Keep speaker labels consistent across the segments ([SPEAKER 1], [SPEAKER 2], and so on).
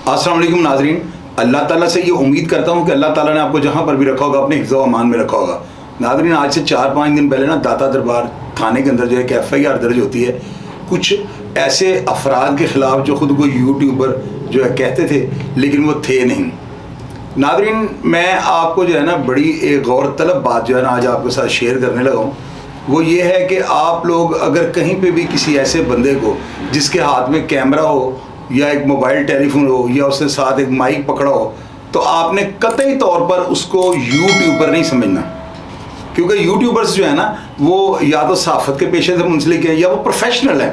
[SPEAKER 1] अस्सलाम वालेकुम नाजरीन, अल्लाह ताला से ये उम्मीद करता हूँ कि अल्लाह ताला ने आपको जहाँ पर भी रखा होगा अपने हिफ्ज़ व अमान में रखा होगा। नाजरीन, आज से 4-5 दिन पहले ना दाता दरबार थाने के अंदर जो है एक FIR दर्ज होती है कुछ ऐसे अफराद के ख़िलाफ़ जो ख़ुद को यूट्यूबर जो है कहते थे लेकिन वो थे नहीं। नाजरीन, मैं आपको जो है ना बड़ी एक गौर तलब बात जो है ना आज आपके साथ शेयर करने लगा हूँ। वो ये है कि आप लोग अगर कहीं पे भी किसी ऐसे बंदे को जिसके हाथ में कैमरा हो या एक मोबाइल टेलीफोन हो या उसके साथ एक माइक पकड़ा हो तो आपने कतई तौर पर उसको यूट्यूबर नहीं समझना, क्योंकि यूट्यूबर्स जो है ना वो या तो सहाफ़त के पेशे से मुंसलिक हैं या वो प्रोफेशनल हैं,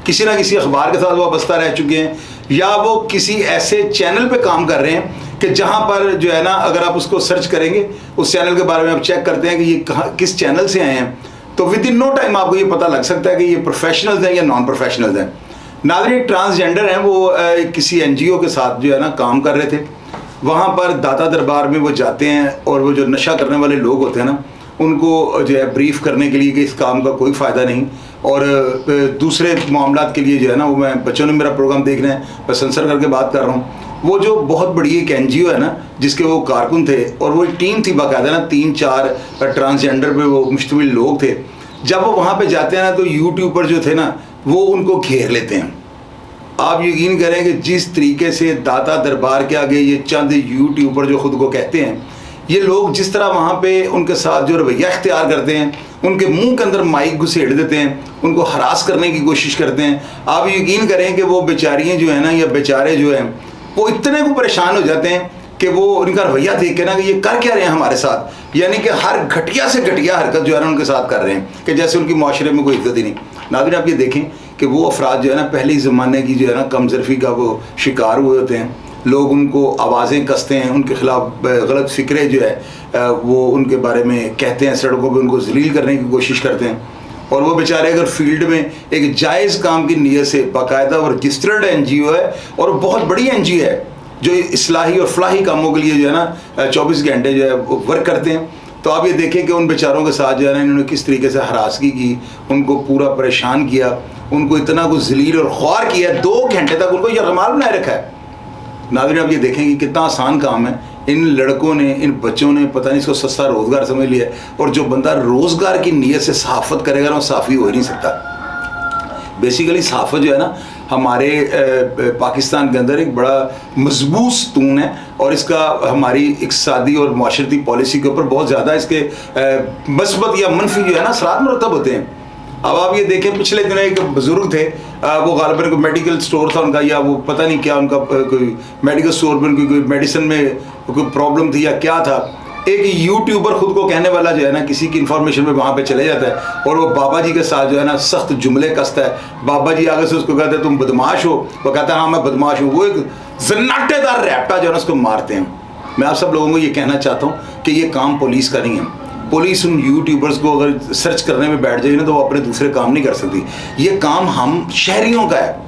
[SPEAKER 1] किसी ना किसी अखबार के साथ वाबस्ता रह चुके हैं या वो किसी ऐसे चैनल पे काम कर रहे हैं कि जहाँ पर जो है ना अगर आप उसको सर्च करेंगे उस चैनल के बारे में आप चेक करते हैं कि ये कहाँ किस चैनल से आए हैं तो विद इन नो टाइम आपको ये पता लग सकता है कि ये प्रोफेशनल्स हैं या नॉन प्रोफेशनल्स हैं। नाज़रीन, ट्रांसजेंडर हैं, वो किसी NGO के साथ जो है ना काम कर रहे थे। वहाँ पर दाता दरबार में वो जाते हैं और वो जो नशा करने वाले लोग होते हैं ना उनको जो है ब्रीफ करने के लिए कि इस काम का कोई फ़ायदा नहीं और दूसरे मामलात के लिए जो है ना वो मैं बच्चों ने मेरा प्रोग्राम देख रहे हैं, मैं सेंसर करके बात कर रहा हूँ। वो जो बहुत बड़ी एक NGO है ना जिसके वो कारकुन थे और वो एक टीम थी बाकायदा ना 3-4 ट्रांसजेंडर पे वो मुश्तमिल लोग थे। जब वो वहाँ पे जाते हैं ना तो यूट्यूबर जो थे ना वो उनको घेर लेते हैं। आप यकीन करें कि जिस तरीके से दाता दरबार के आगे ये चंद यूट्यूबर जो ख़ुद को कहते हैं ये लोग जिस तरह वहाँ पे उनके साथ जो रवैया इख्तियार करते हैं, उनके मुंह के अंदर माइक घुसेड़ देते हैं, उनको हरास करने की कोशिश करते हैं। आप यकीन करें कि वो बेचारियाँ जो है ना या बेचारे जो हैं वो इतने को परेशान हो जाते हैं कि वो उनका रवैया देख के ना कि ये कर क्या रहे हैं हमारे साथ, यानी कि हर घटिया से घटिया हरकत जो है ना उनके साथ कर रहे हैं कि जैसे उनकी माशरे में कोई इज्जत ही नहीं। नाज़रीन, आप ये देखें कि वो अफराद जो है ना पहले ज़माने की जो है ना कमज़रफ़ी का वो शिकार हुए होते हैं, लोग उनको आवाज़ें कसते हैं, उनके ख़िलाफ़ गलत फ़िक्रें जो है वो उनके बारे में कहते हैं, सड़कों पर उनको ज़लील करने की कोशिश करते हैं। और वो बेचारे अगर फील्ड में एक जायज़ काम की नीयत से बाकायदा और रजिस्टर्ड NGO है और बहुत बड़ी NGO है जो इस्लाही और फलाही कामों के लिए जो है ना 24 घंटे जो है वो वर्क करते हैं, तो आप ये देखें कि उन बेचारों के साथ जो है ना इन्होंने किस तरीके से हरासगी की, उनको पूरा परेशान किया, उनको इतना कुछ ज़लील और ख्वार किया, 2 घंटे तक उनको यरगमाल बनाए रखा है। नाज़रीन, आप ये देखें कि कितना आसान काम है। इन लड़कों ने, इन बच्चों ने पता नहीं इसको सस्ता रोज़गार समझ लिया और जो बंदा रोज़गार की नीयत से सहाफ़त करेगा ना वो साफ़ी हो ही नहीं सकता। बेसिकली सहाफ़त जो है ना हमारे पाकिस्तान के अंदर एक बड़ा मजबूत स्तून है और इसका हमारी इक़्तिसादी और माशरती पॉलिसी के ऊपर बहुत ज़्यादा इसके मस्बत या मनफी जो है ना असरात मुरतब होते हैं। अब आप ये देखें, पिछले दिनों एक बुज़ुर्ग थे, वो गालिबन कोई मेडिकल स्टोर था उनका या वो पता नहीं क्या उनका कोई मेडिकल स्टोर पर उनकी कोई मेडिसिन में कोई प्रॉब्लम थी या क्या था। एक यूट्यूबर ख़ुद को कहने वाला जो है ना किसी की इन्फॉर्मेशन में वहाँ पे चले जाता है और वो बाबा जी के साथ जो है ना सख्त जुमले कसता है। बाबा जी आगे से उसको कहते हैं तुम बदमाश हो, वो कहता है हाँ मैं बदमाश हूँ। वो एक जन्नाटेदार रैप्टा जो है ना उसको मारते हैं। मैं आप सब लोगों को ये कहना चाहता हूँ कि ये काम पुलिस का नहीं है। पुलिस उन यूट्यूबर्स को अगर सर्च करने में बैठ जाएगी ना तो वो अपने दूसरे काम नहीं कर सकती। ये काम हम शहरियों का है।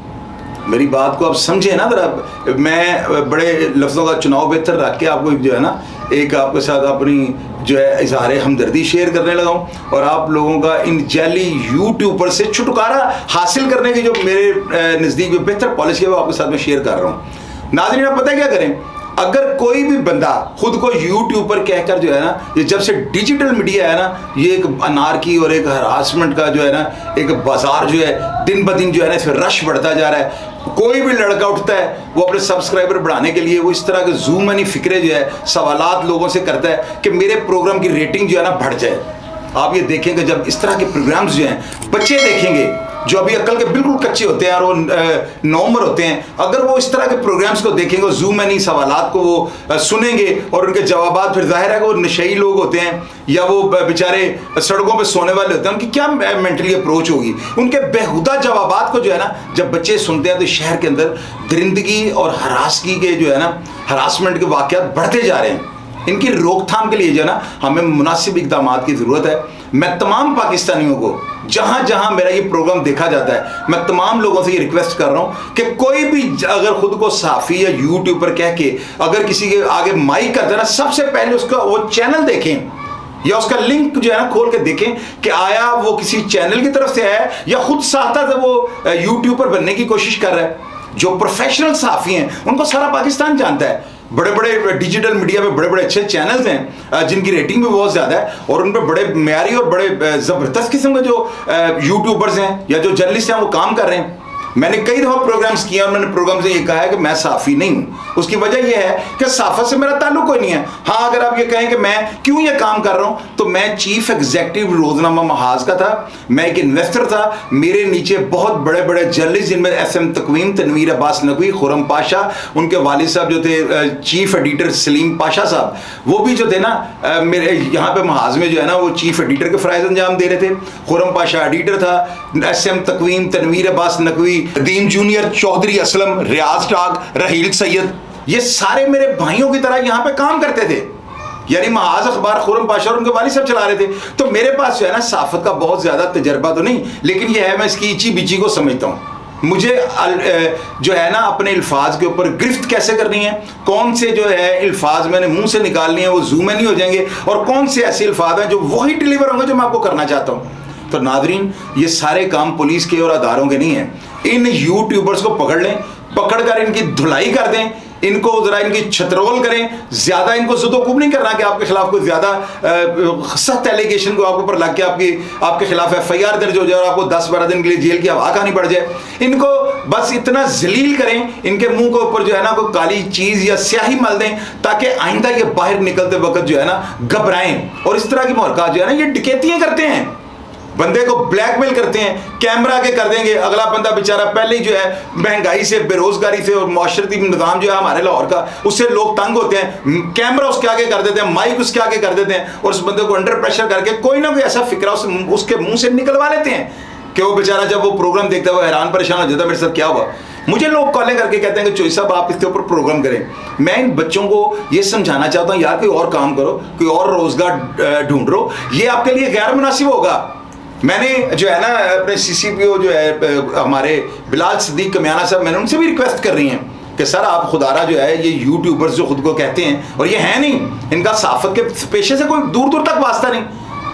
[SPEAKER 1] मेरी बात को आप समझे ना ज़रा। मैं बड़े लफ्ज़ों का चुनाव बेहतर रख के आपको जो है ना एक आपके साथ अपनी जो है इज़हार हमदर्दी शेयर करने लगा हूँ और आप लोगों का इन जाली यूट्यूबर से छुटकारा हासिल करने की जो मेरे नज़दीक में बेहतर पॉलिसी है वो आपके साथ में शेयर कर रहा हूँ। नाज़रीन, आप पता है क्या करें, अगर कोई भी बंदा खुद को यूट्यूबर कहकर जो है ना ये जब से डिजिटल मीडिया है ना ये एक अनारकी और एक हरासमेंट का जो है ना एक बाजार जो है दिन ब दिन जो है ना इसमें रश बढ़ता जा रहा है। कोई भी लड़का उठता है वो अपने सब्सक्राइबर बढ़ाने के लिए वो इस तरह के जूम यानी फिक्रे जो है सवालात लोगों से करता है कि मेरे प्रोग्राम की रेटिंग जो है ना बढ़ जाए। आप ये देखेंगे जब इस तरह के प्रोग्राम्स जो हैं बच्चे देखेंगे जो अभी अक्ल के बिल्कुल कच्चे होते हैं और वो नौमर होते हैं, अगर वो इस तरह के प्रोग्राम्स को देखेंगे, जूम यानी सवालात को वो सुनेंगे और उनके जवाबात, फिर जाहिर है कि वो नशई लोग होते हैं या वो बेचारे सड़कों पे सोने वाले होते हैं, उनकी क्या मेंटली अप्रोच होगी। उनके बेहुदा जवाबात को जो है ना जब बच्चे सुनते हैं तो शहर के अंदर दरिंदगी और हरासगी के जो है ना हरासमेंट के वाक़यात बढ़ते जा रहे हैं। इनकी रोकथाम के लिए जो है ना हमें मुनासिब इक़दाम की ज़रूरत है। मैं तमाम पाकिस्तानियों को जहाँ जहाँ मेरा ये प्रोग्राम देखा जाता है मैं तमाम लोगों से ये रिक्वेस्ट कर रहा हूँ कि कोई भी अगर खुद को साफ़ी या यूट्यूब पर कह के अगर किसी के आगे माइक करते हैं ना सबसे पहले उसका वो चैनल देखें या उसका लिंक जो है ना खोल के देखें कि आया वो किसी चैनल की तरफ से है या खुद चाहता था वो यूट्यूबर बनने की कोशिश कर रहा है। जो प्रोफेशनल सहाफ़ी हैं उनको सारा पाकिस्तान जानता है। बड़े बड़े डिजिटल मीडिया पे बड़े बड़े अच्छे चैनल्स हैं जिनकी रेटिंग भी बहुत ज़्यादा है और उन पर बड़े म्यारी और बड़े ज़बरदस्त किस्म के जो यूट्यूबर्स हैं या जो जर्नलिस्ट हैं वो काम कर रहे हैं। मैंने कई दफ़ा प्रोग्राम्स किए और मैंने प्रोग्राम से ये कहा है कि मैं साफ़ी नहीं हूँ। उसकी वजह यह है कि सहाफ़त से मेरा ताल्लुक कोई नहीं है। हाँ, अगर आप ये कहें कि मैं क्यों ये काम कर रहा हूँ, तो मैं चीफ एग्जीक्यूटिव रोजनामा महाज का था, मैं एक इन्वेस्टर था, मेरे नीचे बहुत बड़े बड़े जर्नलिस्ट जिनमें SM तकवीम, तनवीर अब्बास नकवी, खुरम पाशा, उनके वालिद साहब जो थे चीफ एडिटर सलीम पाशा साहब, वो भी जो थे ना मेरे यहाँ पे महाज में जो है ना वो चीफ एडिटर के फ़राइज़ अंजाम दे रहे थे। खुरम पाशा एडिटर था, SM तकवीम, तनवीर अब्बास नकवी, दीन जूनियर, चौधरी असलम, रियाज टाग, रहील सैयद, ये सारे मेरे भाइयों की तरह यहाँ पे काम करते थे। यानी महाज अखबार खुरम पाशा और उनके वालिद साहब चला रहे थे। तो मेरे पास जो है ना सहाफ़त का बहुत ज़्यादा तजर्बा तो नहीं, लेकिन ये है मैं इसकी इची बिची को समझता हूँ। मुझे जो है ना अपने अल्फाज के ऊपर गिरफ्त कैसे करनी है, कौन से जो है अल्फाज मैंने मुंह से निकालनी है वो जूम नहीं हो जाएंगे, और कौन से ऐसे अल्फाज हैं जो वही डिलीवर होंगे जो मैं आपको करना चाहता हूँ। तो नादरीन, ये सारे काम पुलिस के और अदारों के नहीं हैं। इन यूट्यूबर्स को पकड़ लें, पकड़कर इनकी धुलाई कर दें, इनको ज़रा इनकी छतरोल करें। ज़्यादा इनको ज़ुदोकूब नहीं करना कि आपके खिलाफ कोई ज़्यादा सख्त एलिगेशन को आपके ऊपर लग के आपके खिलाफ FIR दर्ज हो जाए और आपको 10-12 दिन के लिए जेल की हवा खानी पड़ जाए। इनको बस इतना जलील करें, इनके मुंह के ऊपर जो है ना कोई काली चीज़ या स्याही मल दें, ताकि आइंदा ये बाहर निकलते वक्त जो है ना घबराएं। और इस तरह की मुहरक़ात जो है ना ये डकैतियाँ करते हैं, बंदे को ब्लैकमेल करते हैं, कैमरा के कर देंगे। अगला बंदा बेचारा पहले ही जो है महंगाई से, बेरोजगारी से और माशरती निज़ाम जो है हमारे लाहौर का, उससे लोग तंग होते हैं, कैमरा उसके आगे कर देते हैं, माइक उसके आगे कर देते हैं और उस बंदे को अंडर प्रेशर करके कोई ना कोई ऐसा फिक्रा उसके मुंह से निकलवा लेते हैं कि वो बेचारा जब वो प्रोग्राम देखता है वो हैरान परेशान हो जाता है, मेरे साथ क्या हुआ। मुझे लोग कॉलें करके कहते हैं कि चोई साहब आप इसके ऊपर प्रोग्राम करें। मैं इन बच्चों को ये समझाना चाहता हूँ, यार कोई और काम करो, कोई और रोजगार ढूंढ लो, ये आपके लिए गैर मुनासिब होगा। मैंने जो है ना अपने CCPO जो है हमारे बिलाल सिद्दीक कमियाना साहब, मैंने उनसे भी रिक्वेस्ट कर रही हैं कि सर आप खुदारा जो है ये यूट्यूबर्स जो खुद को कहते हैं, और ये हैं नहीं, इनका सहाफ़त के पेशे से कोई दूर दूर तक वास्ता नहीं,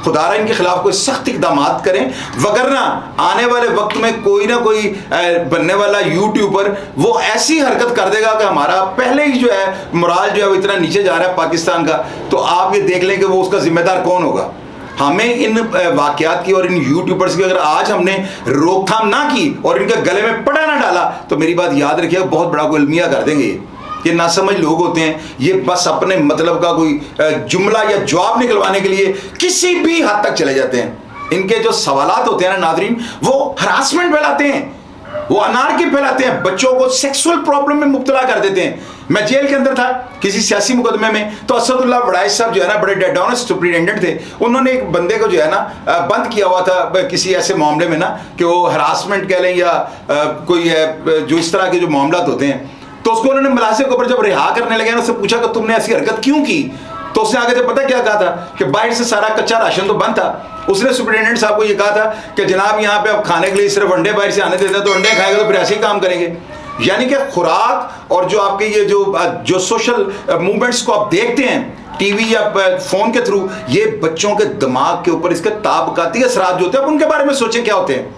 [SPEAKER 1] खुदारा इनके खिलाफ कोई सख्त इक़दाम करें, वगरना आने वाले वक्त में कोई ना कोई बनने वाला यूट्यूबर वो ऐसी हरकत कर देगा कि हमारा पहले ही जो है मोराल जो है वो इतना नीचे जा रहा है पाकिस्तान का, तो आप ये देख लें कि वो उसका जिम्मेदार कौन होगा। हमें इन वाक़यात की और इन यूट्यूबर्स की अगर आज हमने रोकथाम ना की और इनके गले में पड़ा ना डाला, तो मेरी बात याद रखिए बहुत बड़ा कोई अलमिया कर देंगे। ये नासमझ लोग होते हैं, ये बस अपने मतलब का कोई जुमला या जवाब निकलवाने के लिए किसी भी हद तक चले जाते हैं। इनके जो सवालात होते हैं ना नादरीन, वो हरासमेंट फैलाते हैं, वो अनारकी फैलाते हैं, बच्चों को सेक्सुअल प्रॉब्लम में मुब्तला कर देते हैं। मैं जेल के अंदर था किसी सियासी मुकदमे में, तो असदुल्लाह वड़ाइश साहब जो है ना बड़े डेड ऑनेस्ट सुप्रिटेंडेंट थे, उन्होंने एक बंदे को जो है ना बंद किया हुआ था किसी ऐसे मामले में ना कि वो हरासमेंट कह लें या कोई जो इस तरह के जो मामला होते हैं, तो उसको उन्होंने मुलाजिम के ऊपर जब रिहा करने लगे ना, उससे पूछा कि तुमने ऐसी हरकत क्यों की, तो उसने आगे से पता क्या कहा था कि बाहर से सारा कच्चा राशन तो बंद था। उसने सुप्रिटेंडेंट साहब को ये कहा था कि जनाब यहाँ पे अब खाने के लिए सिर्फ अंडे बाहर से आने देते हैं, तो अंडे खाएगा तो फिर ऐसे ही काम करेंगे। यानी कि खुराक और जो आपके ये जो सोशल मूवमेंट्स को आप देखते हैं टीवी या फोन के थ्रू, ये बच्चों के दिमाग के ऊपर इसके ताबकाती असरात जो होते हैं, अब उनके बारे में सोचें क्या होते हैं।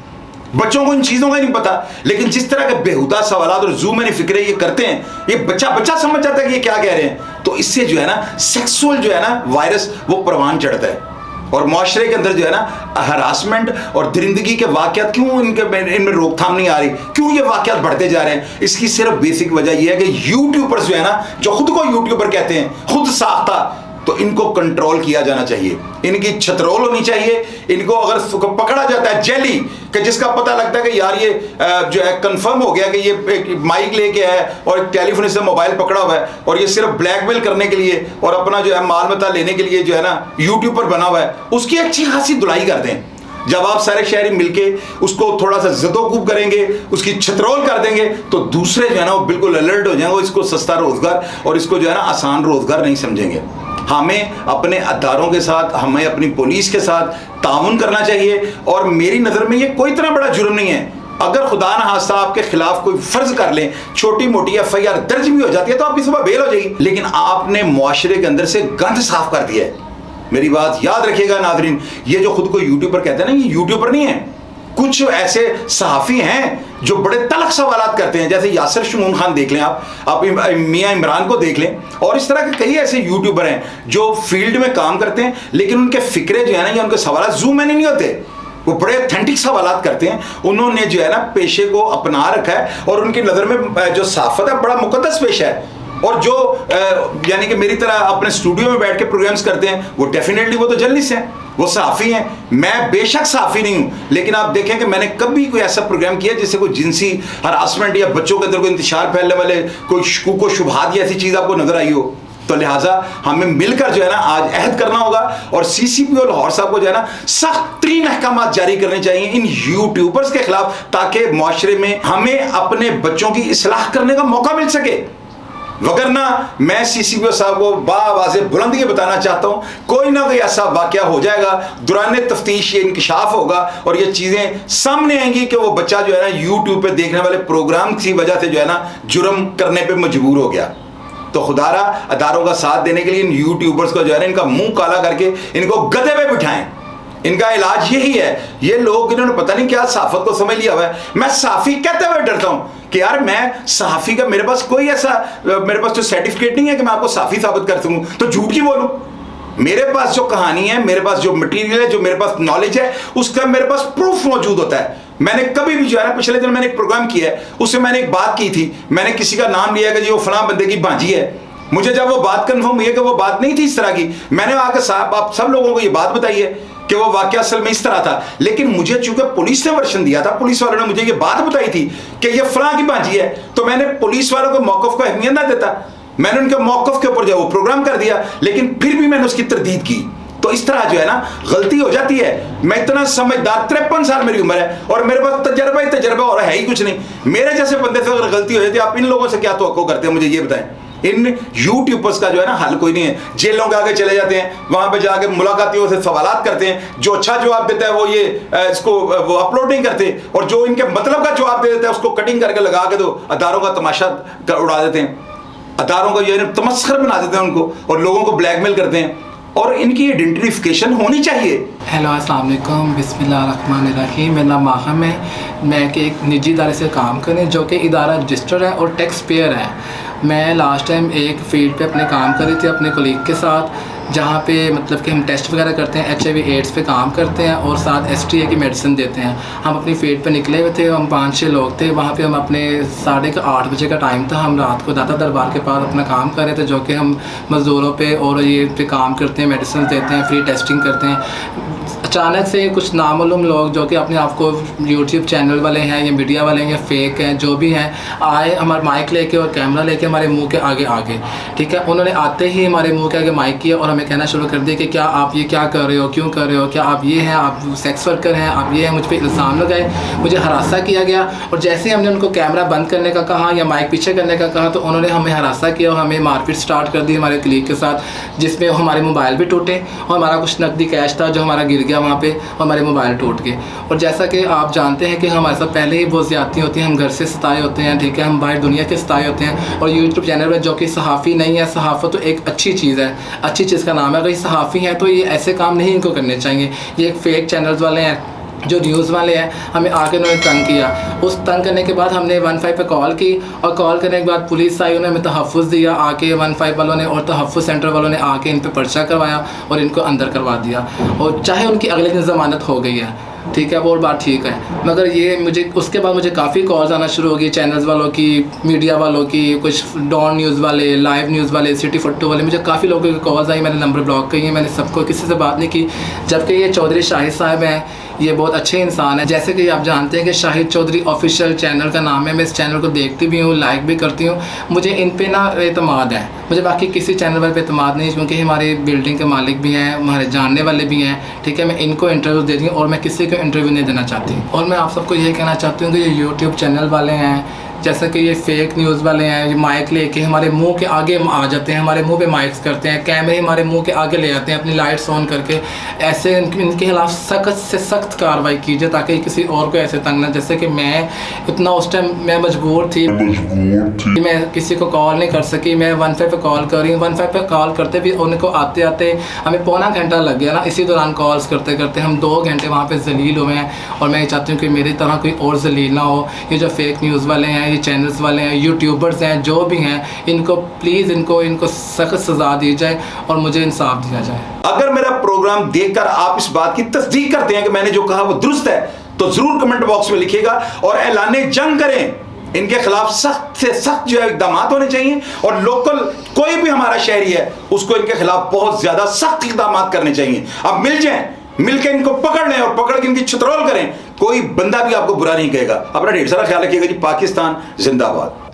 [SPEAKER 1] बच्चों को इन चीज़ों का नहीं पता, लेकिन जिस तरह के बेहुदा सवालात और जूम एंड फिक्रे ये करते हैं, ये बच्चा समझ जाता है कि ये क्या कह रहे हैं। तो इससे जो है ना सेक्सुअल जो है ना वायरस वो परवान चढ़ता है, और माशरे के अंदर जो है ना हरासमेंट और दरिंदगी के वाक़यात क्यों इनमें रोकथाम नहीं आ रही, क्यों ये वाक़यात बढ़ते जा रहे हैं। इसकी सिर्फ बेसिक वजह यह है कि यूट्यूबर्स जो है ना, जो खुद को यूट्यूबर कहते हैं, खुद साख्ता, तो इनको कंट्रोल किया जाना चाहिए, इनकी छतरोल होनी चाहिए। इनको अगर पकड़ा जाता है जेली कि जिसका पता लगता है कि यार ये जो है कंफर्म हो गया कि ये माइक लेके है और टेलीफोन से मोबाइल पकड़ा हुआ है और ये सिर्फ ब्लैकमेल करने के लिए और अपना जो है माल मता लेने के लिए जो है ना यूट्यूब पर बना हुआ है, उसकी अच्छी खासी धुलाई कर दें। जब आप सारे शहरी मिलके उसको थोड़ा सा ज़दोकूब करेंगे, उसकी छतरोल कर देंगे, तो दूसरे जो है ना वो बिल्कुल अलर्ट हो जाएंगे, इसको सस्ता रोजगार और इसको जो है ना आसान रोजगार नहीं समझेंगे। हमें अपने अदारों के साथ, हमें अपनी पुलिस के साथ ताउन करना चाहिए, और मेरी नज़र में ये कोई इतना बड़ा जुर्म नहीं है। अगर खुदा न खास्ता आपके खिलाफ कोई फर्ज कर लें, छोटी मोटी FIR दर्ज भी हो जाती है, तो आपकी सुबह बेल हो जाएगी, लेकिन आपने मुआशरे के अंदर से गंद साफ कर दिया है। मेरी बात याद रखिएगा नाज़रीन, ये जो खुद को यूट्यूबर कहते हैं ना, ये यूट्यूबर नहीं है, कुछ ऐसे सहाफ़ी हैं जो बड़े तलख सवालात करते हैं, जैसे यासिर शमून खान देख लें आप मियाँ इमरान को देख लें, और इस तरह के कई ऐसे यूट्यूबर हैं जो फील्ड में काम करते हैं, लेकिन उनके फ़िक्रे जो है ना या उनके सवाल जूम नहीं होते, वो बड़े ऑथेंटिक सवालात करते हैं। उन्होंने जो है ना पेशे को अपना रखा है, और उनकी नज़र में जो सहाफ़त है बड़ा मुक़द्दस पेशा है। और जो यानी कि मेरी तरह अपने स्टूडियो में बैठ के प्रोग्राम्स करते हैं, वो डेफिनेटली वो तो जर्नलिस्ट हैं, वो सहाफ़ी हैं। मैं बेशक सहाफ़ी नहीं हूँ, लेकिन आप देखें कि मैंने कभी कोई ऐसा प्रोग्राम किया जिससे कोई जिनसी हरासमेंट या बच्चों के अंदर कोई इंतशार फैलने वाले कोई शकूक व शुबहात या ऐसी चीज़ आपको नजर आई हो। तो लिहाजा हमें मिलकर जो है ना आज अहद करना होगा, और CCPO लाहौर साहब को जो है ना सख्त तरीन अहकामात जारी करने चाहिए इन यूट्यूबर्स के खिलाफ, ताकि माशरे में हमें अपने बच्चों की इस्लाह करने का मौका मिल सके। वगरना मैं CCPO साहब को बावाज़े बुलंदी बताना चाहता हूँ, कोई ना कोई ऐसा वाक़या हो जाएगा, दौरान तफ्तीश ये इंकशाफ होगा और ये चीज़ें सामने आएंगी कि वो बच्चा जो है ना यूट्यूब पे देखने वाले प्रोग्राम की वजह से जो है ना जुर्म करने पे मजबूर हो गया। तो खुदारा अदारों का साथ देने के लिए इन यूट्यूबर्स को जो है ना इनका मुंह काला करके इनको गधे पे बिठाएं। इनका इलाज यही है। ये लोग इन्होंने पता नहीं क्या सहाफत को समझ लिया हुआ है। मैं सहाफ़ी कहते हुए डरता हूँ कि यार मैं सहाफ़ी का मेरे पास कोई ऐसा मेरे पास तो सर्टिफिकेट नहीं है कि मैं आपको सहाफ़ी साबित कर सकूँ, तो झूठ क्यों बोलूँ। मेरे पास जो कहानी है, मेरे पास जो मटेरियल है, जो मेरे पास नॉलेज है, उसका मेरे पास प्रूफ मौजूद होता है। मैंने कभी भी जो है ना पिछले दिन मैंने एक प्रोग्राम किया है, उससे मैंने एक बात की थी, मैंने किसी का नाम लिया कि जी वो फलां बंदे की भांजी है। मुझे जब वो बात कन्फर्म हुई है कि वो बात नहीं थी इस तरह की, मैंने आकर साहब आप सब लोगों को ये बात बताई है कि वो वाकया असल में इस तरह था। लेकिन मुझे चूंकि पुलिस ने वर्शन दिया था, पुलिस वालों ने मुझे ये बात बताई थी कि ये फलां की भांजी है, तो मैंने पुलिस वालों के मौक़िफ़ को अहमियत ना देता, मैंने उनके मौक़िफ़ के ऊपर जो वो प्रोग्राम कर दिया, लेकिन फिर भी मैंने उसकी तरदीद की। तो इस तरह जो है ना गलती हो जाती है। मैं इतना समझदार, 53 साल मेरी उम्र है और मेरे पास तजर्बा ही तजर्बा और है ही कुछ नहीं। मेरे जैसे बंदे से अगर गलती हो जाती है, आप इन लोगों से क्या तवक्को करते हैं, मुझे ये बताएं। इन यूट्यूबर्स का जो है ना हल कोई नहीं है। जेलों के आगे चले जाते हैं, वहां पे जाके मुलाकातियों से सवालात करते हैं, जो अच्छा जवाब देता है वो ये इसको वो अपलोड नहीं करते, और जो इनके मतलब का जवाब दे देता है उसको कटिंग करके लगा के तो अदारों का तमाशा उड़ा देते हैं, अदारों को जो है तमस्खर बना देते हैं उनको, और लोगों को ब्लैकमेल करते हैं। और इनकी आइडेंटिफिकेशन होनी चाहिए।
[SPEAKER 2] हेलो अस्सलाम वालेकुम, बिस्मिल्लाहिर्रहमानिर्रहीम। मेरा नाम माहम है। मैं एक निजी इदारे से काम करें जो कि इदारा रजिस्टर है और टैक्स पेयर है। मैं लास्ट टाइम एक फील्ड पे अपने काम कर रही थी अपने कोलीग के साथ, जहाँ पे मतलब कि हम टेस्ट वगैरह करते हैं, HIV एड्स पे काम करते हैं और साथ STA की मेडिसिन देते हैं। हम अपनी फील्ड पे निकले हुए थे, हम 5-6 लोग थे। वहाँ पे हम अपने 8:30 बजे का टाइम था, हम रात को दाता दरबार के पास अपना काम कर रहे थे, जो कि हम मज़दूरों पे और ये पे काम करते हैं, मेडिसिन देते हैं, फ्री टेस्टिंग करते हैं। अचानक से कुछ नामालूम लोग जो कि अपने आप को यूट्यूब चैनल वाले हैं या मीडिया वाले हैं या फेक हैं, जो भी हैं, आए हमारा माइक लेके और कैमरा लेके हमारे मुंह के आगे, ठीक है। उन्होंने आते ही हमारे मुंह के आगे माइक किया और हमें कहना शुरू कर दिया कि क्या आप ये क्या कर रहे हो, क्यों कर रहे हो, क्या आप ये हैं, आप सेक्स वर्कर हैं, आप ये हैं। मुझ पर इल्ज़ाम लगाए, मुझे हरासा किया गया, और जैसे ही हमने उनको कैमरा बंद करने का कहा या माइक पीछे करने का कहा, तो उन्होंने हमें हरासा किया और हमें मारपीट स्टार्ट कर दी हमारे कलीग के साथ, जिसमें हमारे मोबाइल भी टूटे और हमारा कुछ नकदी कैश था जो हमारा गिर गया वहाँ पे, और हमारे मोबाइल टूट गए। और जैसा कि आप जानते हैं कि हमारे साथ पहले ही बहुत ज़्यादती होती है, हम घर से सताए होते हैं, ठीक है, हम बाहर दुनिया के सताए होते हैं। और यूट्यूब चैनल में जो कि सहाफ़ी नहीं है, सहाफ़त तो एक अच्छी चीज़ है, अच्छी चीज़ का नाम है। अगर ये सहाफ़ी हैं तो ये ऐसे काम नहीं इनको करने चाहिए। ये एक फेक चैनल्स वाले हैं, जो न्यूज़ वाले हैं, हमें आके उन्होंने तंग किया। उस तंग करने के बाद हमने 15 पे कॉल की, और कॉल करने के बाद पुलिस आई, उन्होंने हमें तहफ़्फ़ुज़ दिया आके 15 वालों ने, और तहफ़्फ़ुज़ सेंटर वालों ने आके इन पे पर्चा करवाया और इनको अंदर करवा दिया। और चाहे उनकी अगले दिन ज़मानत हो गई है, ठीक है, वो और बात ठीक है, मगर ये मुझे उसके बाद मुझे काफ़ी कॉल्स आना शुरू हो गई चैनल्स वालों की, मीडिया वालों की, कुछ डॉन न्यूज़ वाले, लाइव न्यूज़ वाले, सिटी फट्टू वाले, मुझे काफ़ी लोगों की कॉल्स आई। मैंने नंबर ब्लॉक किए, मैंने सबको किसी से बात नहीं की। जबकि ये चौधरी शाहिद साहब हैं, ये बहुत अच्छे इंसान है। जैसे कि आप जानते हैं कि शाहिद चौधरी ऑफिशियल चैनल का नाम है, मैं इस चैनल को देखती भी हूँ, लाइक भी करती हूँ। मुझे इन पे ना एतमाद है, मुझे बाकी किसी चैनल वाले पे एतमाद नहीं, क्योंकि हमारी बिल्डिंग के मालिक भी हैं, हमारे जानने वाले भी हैं, ठीक है। मैं इनको इंटरव्यू देती हूँ और मैं किसी को इंटरव्यू नहीं देना चाहती। और मैं आप सबको ये कहना चाहती हूँ कि ये यूट्यूब चैनल वाले हैं, जैसे कि ये फेक न्यूज़ वाले हैं, ये माइक लेके हमारे मुंह के आगे आ जाते हैं, हमारे मुंह पे माइक्स करते हैं, कैमरे हमारे मुंह के आगे ले जाते हैं अपनी लाइट्स ऑन करके। ऐसे इनके खिलाफ सख्त से सख्त कार्रवाई कीजिए ताकि किसी और को ऐसे तंग ना, जैसे कि मैं इतना उस टाइम मैं मजबूर थी, मैं किसी को कॉल नहीं कर सकी, मैं 15 पे कॉल कर रही हूँ। 15 पे कॉल करते भी उनको आते आते हमें पौना घंटा लग गया ना। इसी दौरान कॉल्स करते करते हम 2 घंटे वहाँ पे जलील हुए हैं। और मैं ये चाहती हूँ कि मेरी तरह कोई और जलील ना हो। ये जो फेक न्यूज़ वाले हैं, ये चैनल्स वाले हैं, यूट्यूबर्स हैं, जो भी हैं, इनको प्लीज़ इनको सख्त सज़ा दी जाए और मुझे इंसाफ दिया जाए।
[SPEAKER 1] अगर मेरा प्रोग्राम देखकर आप इस बात की तस्दीक करते हैं कि मैंने जो कहा वो दुरुस्त है तो जरूर कमेंट बॉक्स में लिखिएगा और ऐलाने जंग करें। इनके खिलाफ सख्त से सख्त जो है इकदाम होने चाहिए और लोकल कोई भी हमारा शहरी है उसको इनके खिलाफ बहुत ज्यादा सख्त इकदाम करने चाहिए। अब मिल जाएं, मिलकर इनको पकड़ लें और पकड़ के इनकी छितरौल करें। कोई बंदा भी आपको बुरा नहीं कहेगा। अपना ढेर सारा ख्याल रखिएगा जी। पाकिस्तान जिंदाबाद।